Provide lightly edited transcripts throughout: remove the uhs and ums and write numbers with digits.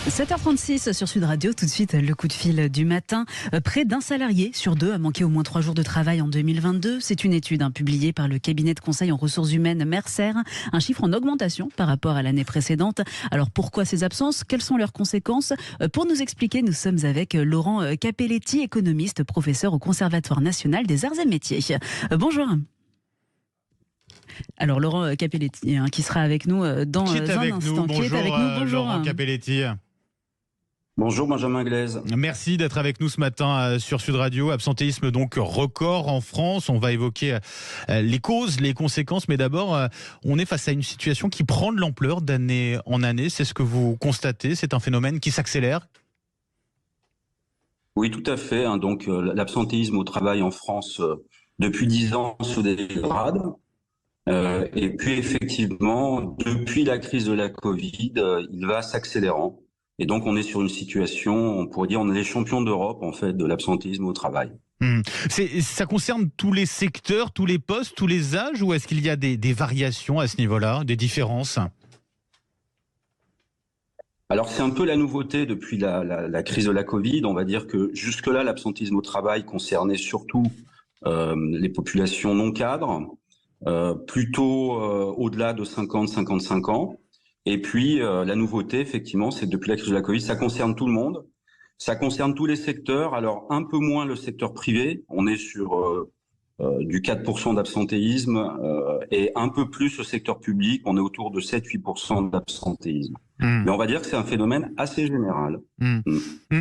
7h36 sur Sud Radio, tout de suite le coup de fil du matin. Près d'un salarié sur deux a manqué au moins 3 jours de travail en 2022. C'est une étude publiée par le cabinet de conseil en ressources humaines Mercer. Un chiffre en augmentation par rapport à l'année précédente. Alors pourquoi ces absences? Quelles sont leurs conséquences? Pour nous expliquer, nous sommes avec Laurent Capelletti, économiste, professeur au Conservatoire national des arts et métiers. Bonjour. Alors Laurent Capelletti, qui sera avec nous dans un instant. Bonjour, qui est avec nous. Bonjour. Laurent Capelletti. Bonjour Benjamin Glaise. Merci d'être avec nous ce matin sur Sud Radio. Absentéisme donc record en France. On va évoquer les causes, les conséquences, mais d'abord on est face à une situation qui prend de l'ampleur d'année en année. C'est ce que vous constatez, c'est un phénomène qui s'accélère? Oui, tout à fait. Donc l'absentéisme au travail en France depuis 10 ans se dégrade. Et puis effectivement, depuis la crise de la Covid, il va s'accélérant. Et donc on est sur une situation, on pourrait dire, on est les champions d'Europe en fait de l'absentéisme au travail. Ça concerne tous les secteurs, tous les postes, tous les âges, ou est-ce qu'il y a des variations à ce niveau-là, des différences? Alors c'est un peu la nouveauté depuis la crise de la Covid. On va dire que jusque-là, l'absentéisme au travail concernait surtout les populations non cadres, plutôt au-delà de 50-55 ans. Et puis, la nouveauté, effectivement, c'est que depuis la crise de la Covid, ça concerne tout le monde. Ça concerne tous les secteurs. Alors, un peu moins le secteur privé. On est sur du 4% d'absentéisme et un peu plus le secteur public. On est autour de 7-8% d'absentéisme. Mais on va dire que c'est un phénomène assez général.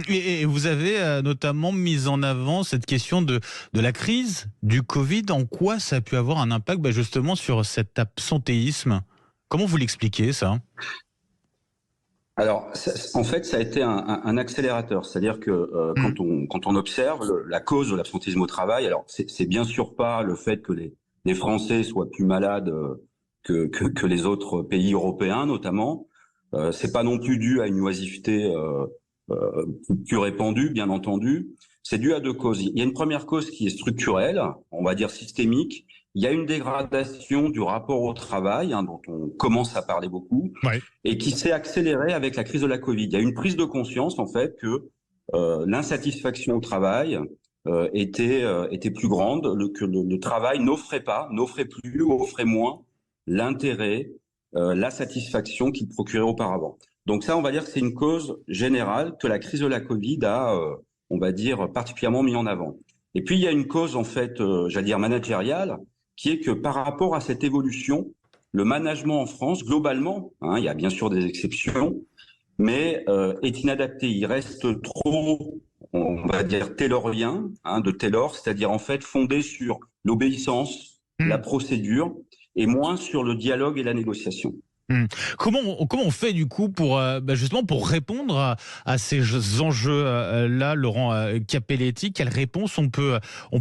Et vous avez notamment mis en avant cette question de la crise du Covid. En quoi ça a pu avoir un impact justement sur cet absentéisme? Comment vous l'expliquez, ça? Alors, en fait, ça a été un accélérateur. C'est-à-dire que quand on observe la cause de l'absentéisme au travail, alors c'est bien sûr pas le fait que les Français soient plus malades que les autres pays européens, notamment. C'est pas non plus dû à une oisiveté plus répandue, bien entendu. C'est dû à 2 causes. Il y a une première cause qui est structurelle, on va dire systémique. Il y a une dégradation du rapport au travail, dont on commence à parler beaucoup, et qui s'est accélérée avec la crise de la Covid. Il y a une prise de conscience, en fait, que l'insatisfaction au travail était plus grande, que le travail n'offrait plus, offrait moins l'intérêt, la satisfaction qu'il procurait auparavant. Donc ça, on va dire que c'est une cause générale que la crise de la Covid a, on va dire, particulièrement mis en avant. Et puis, il y a une cause, en fait, j'allais dire managériale, qui est que par rapport à cette évolution, le management en France, globalement, il y a bien sûr des exceptions, mais est inadapté. Il reste trop, on va dire, taylorien, de Taylor, c'est-à-dire en fait fondé sur l'obéissance, la procédure, et moins sur le dialogue et la négociation. Comment on fait du coup pour justement pour répondre à ces enjeux là, Laurent Capelletti? Quelle réponse on peut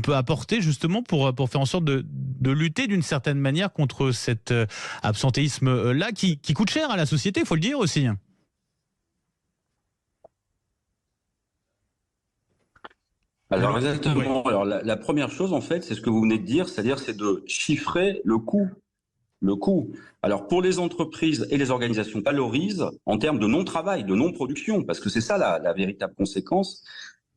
apporter justement pour faire en sorte de lutter d'une certaine manière contre cet absentéisme là qui coûte cher à la société, il faut le dire aussi. Alors exactement. Alors la première chose en fait, c'est ce que vous venez de dire, c'est-à-dire c'est de chiffrer le coût. Alors pour les entreprises et les organisations valorisent en termes de non-travail, de non-production, parce que c'est ça la véritable conséquence.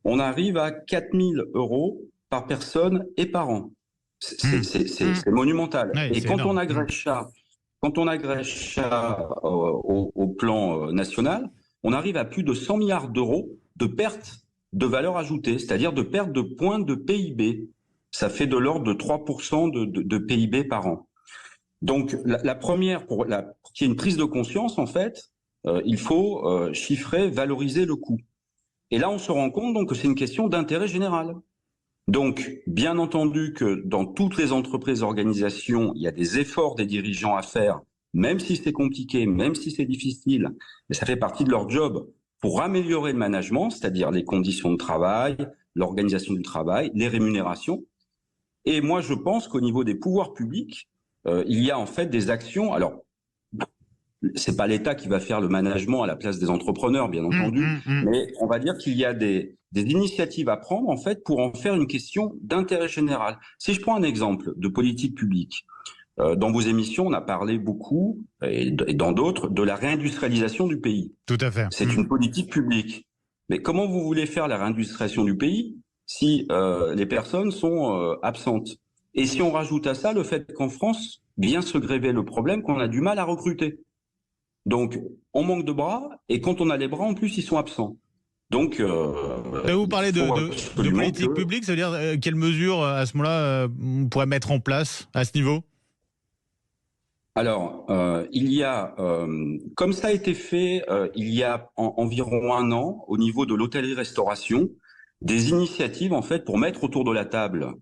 On arrive à 4 000 € par personne et par an. C'est monumental. Et quand on agrège ça au plan national, on arrive à plus de 100 milliards d'euros de pertes de valeur ajoutée, c'est-à-dire de perte de points de PIB. Ça fait de l'ordre de 3% de PIB par an. Donc la première, pour qu'il y ait une prise de conscience, en fait, il faut chiffrer, valoriser le coût. Et là, on se rend compte donc que c'est une question d'intérêt général. Donc, bien entendu que dans toutes les entreprises et organisations, il y a des efforts des dirigeants à faire, même si c'est compliqué, même si c'est difficile, mais ça fait partie de leur job pour améliorer le management, c'est-à-dire les conditions de travail, l'organisation du travail, les rémunérations. Et moi, je pense qu'au niveau des pouvoirs publics, il y a en fait des actions. Alors, c'est pas l'État qui va faire le management à la place des entrepreneurs, bien entendu, mais on va dire qu'il y a des initiatives à prendre en fait pour en faire une question d'intérêt général. Si je prends un exemple de politique publique, Dans vos émissions, on a parlé beaucoup, et dans d'autres, de la réindustrialisation du pays. Tout à fait. C'est une politique publique. Mais comment vous voulez faire la réindustrialisation du pays si les personnes sont absentes? Et si on rajoute à ça le fait qu'en France vient se gréver le problème qu'on a du mal à recruter. Donc, on manque de bras, et quand on a les bras, en plus, ils sont absents. Donc, vous parlez de politique publique, ça veut dire quelles mesures à ce moment-là on pourrait mettre en place à ce niveau? Alors, il y a, comme ça a été fait il y a environ 1 an, au niveau de l'hôtellerie-restauration, des initiatives en fait pour mettre autour de la table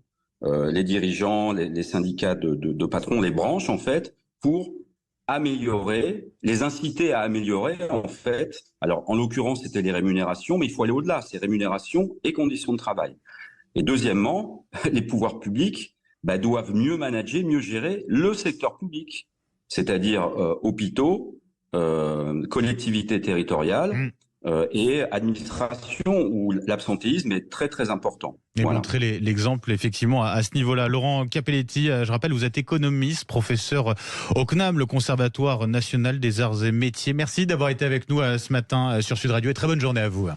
les dirigeants, les syndicats de patrons, les branches en fait, pour améliorer, les inciter à améliorer en fait. Alors, en l'occurrence, c'était les rémunérations, mais il faut aller au-delà, c'est rémunérations et conditions de travail. Et deuxièmement, les pouvoirs publics doivent mieux manager, mieux gérer le secteur public, c'est-à-dire hôpitaux, collectivités territoriales et administration où l'absentéisme est très très important. Et montrer l'exemple effectivement à ce niveau-là. Laurent Cappelletti, je rappelle, vous êtes économiste, professeur au CNAM, le Conservatoire national des arts et métiers. Merci d'avoir été avec nous ce matin sur Sud Radio et très bonne journée à vous.